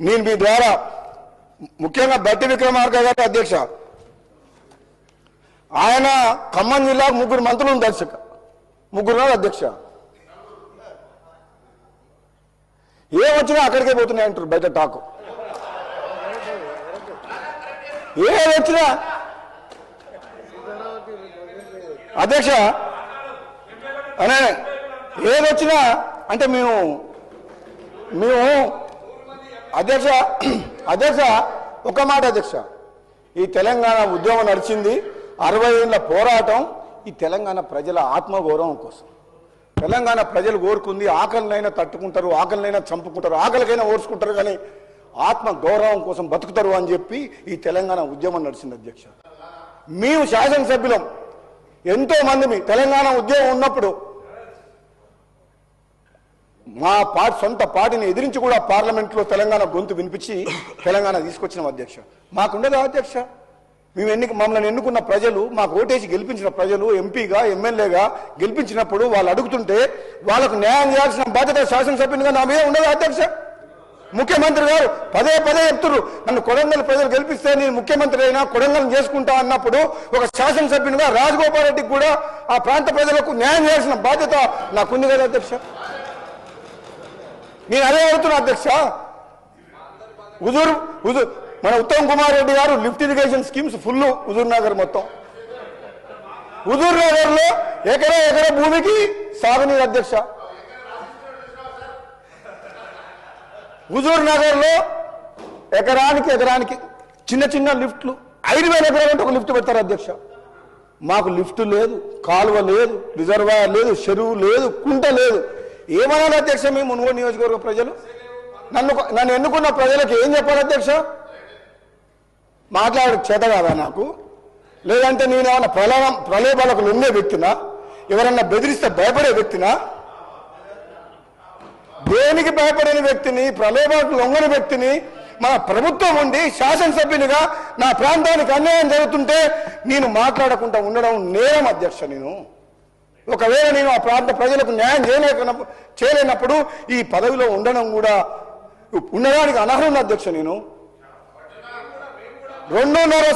నేను మీ ద్వారా ముఖ్యంగా బట్టి విక్రమార్క గారి అధ్యక్ష, ఆయన ఖమ్మం జిల్లాకు 3 మంత్రులు దర్శక 3 అధ్యక్ష. ఏమొచ్చినా అక్కడికే పోతున్నాయి అంటారు బయట టాకు. ఏదొచ్చినా అధ్యక్ష అనే ఏదొచ్చినా అంటే మేము అధ్యక్ష అధ్యక్ష ఒక మాట అధ్యక్ష, ఈ తెలంగాణ ఉద్యమం నడిచింది 60 ఏళ్ల పోరాటం ఈ తెలంగాణ ప్రజల ఆత్మగౌరవం కోసం. తెలంగాణ ప్రజలు కోరుకుంది ఆకలినైనా తట్టుకుంటారు, ఆకలినైనా చంపుకుంటారు, ఆకలికైనా ఓర్చుకుంటారు, కానీ ఆత్మ గౌరవం కోసం బతుకుతారు అని చెప్పి ఈ తెలంగాణ ఉద్యమం నడిచింది అధ్యక్ష. మేము శాసనసభ్యులం ఎంతో మంది మీ తెలంగాణ ఉద్యమం ఉన్నప్పుడు మా సొంత పార్టీని ఎదిరించి కూడా పార్లమెంట్లో తెలంగాణ గొంతు వినిపించి తెలంగాణ తీసుకొచ్చినాం అధ్యక్ష. మాకుండదా అధ్యక్ష? మమ్మల్ని ఎన్నుకున్న ప్రజలు, మాకు ఓటేసి గెలిపించిన ప్రజలు ఎంపీగా ఎమ్మెల్యేగా గెలిపించినప్పుడు వాళ్ళు అడుగుతుంటే వాళ్ళకు న్యాయం చేయాల్సిన బాధ్యత శాసనసభ్యునిగా నా మీద ఉండదా అధ్యక్ష? ముఖ్యమంత్రి గారు పదే చెప్తున్నారు, నన్ను కొడంగల్ ప్రజలు గెలిపిస్తే నేను ముఖ్యమంత్రి అయినా కొడంగల్ చేసుకుంటా అన్నప్పుడు ఒక శాసనసభ్యునిగా రాజగోపాల్ రెడ్డికి కూడా ఆ ప్రాంత ప్రజలకు న్యాయం చేయాల్సిన బాధ్యత నాకుంది కదా అధ్యక్ష. నేను అదే అడుగుతున్నా అధ్యక్ష. మన ఉత్తమ్ కుమార్ రెడ్డి గారు lift irrigation schemes full Huzur Nagar మొత్తం. హుజూర్ నగర్ లో ఎకరా భూమికి సాగునీరు అధ్యక్ష. హుజూర్ నగర్ లో ఎకరానికి చిన్న లిఫ్ట్లు 5,000 ఎకరాలు అంటే ఒక లిఫ్ట్ పెడతారు అధ్యక్ష. మాకు లిఫ్ట్ లేదు, కాలువ లేదు, రిజర్వాయర్ లేదు, చెరువు లేదు, కుంట లేదు. ఏమనాలి అధ్యక్ష? మేము మునుగోడు నియోజకవర్గ ప్రజలు నన్ను ఎన్నుకున్న ప్రజలకు ఏం చెప్పాలి అధ్యక్ష? మాట్లాడే చేత కాదా నాకు? లేదంటే నేను ఏమన్నా ప్రలోభాలకు లొంగే వ్యక్తినా? ఎవరన్నా బెదిరిస్తే భయపడే వ్యక్తినా? దేనికి భయపడని వ్యక్తిని, ప్రలోభాలకు లొంగని వ్యక్తిని మన ప్రభుత్వం ఉండి శాసనసభ్యునిగా నా ప్రాంతానికి అన్యాయం జరుగుతుంటే నేను మాట్లాడకుండా ఉండడం నేరం అధ్యక్ష. ఒకవేళ నేను ఆ ప్రాంత ప్రజలకు న్యాయం చేయలేనప్పుడు ఈ పదవిలో ఉండడానికి అనర్హుని అధ్యక్ష. నేను 2.5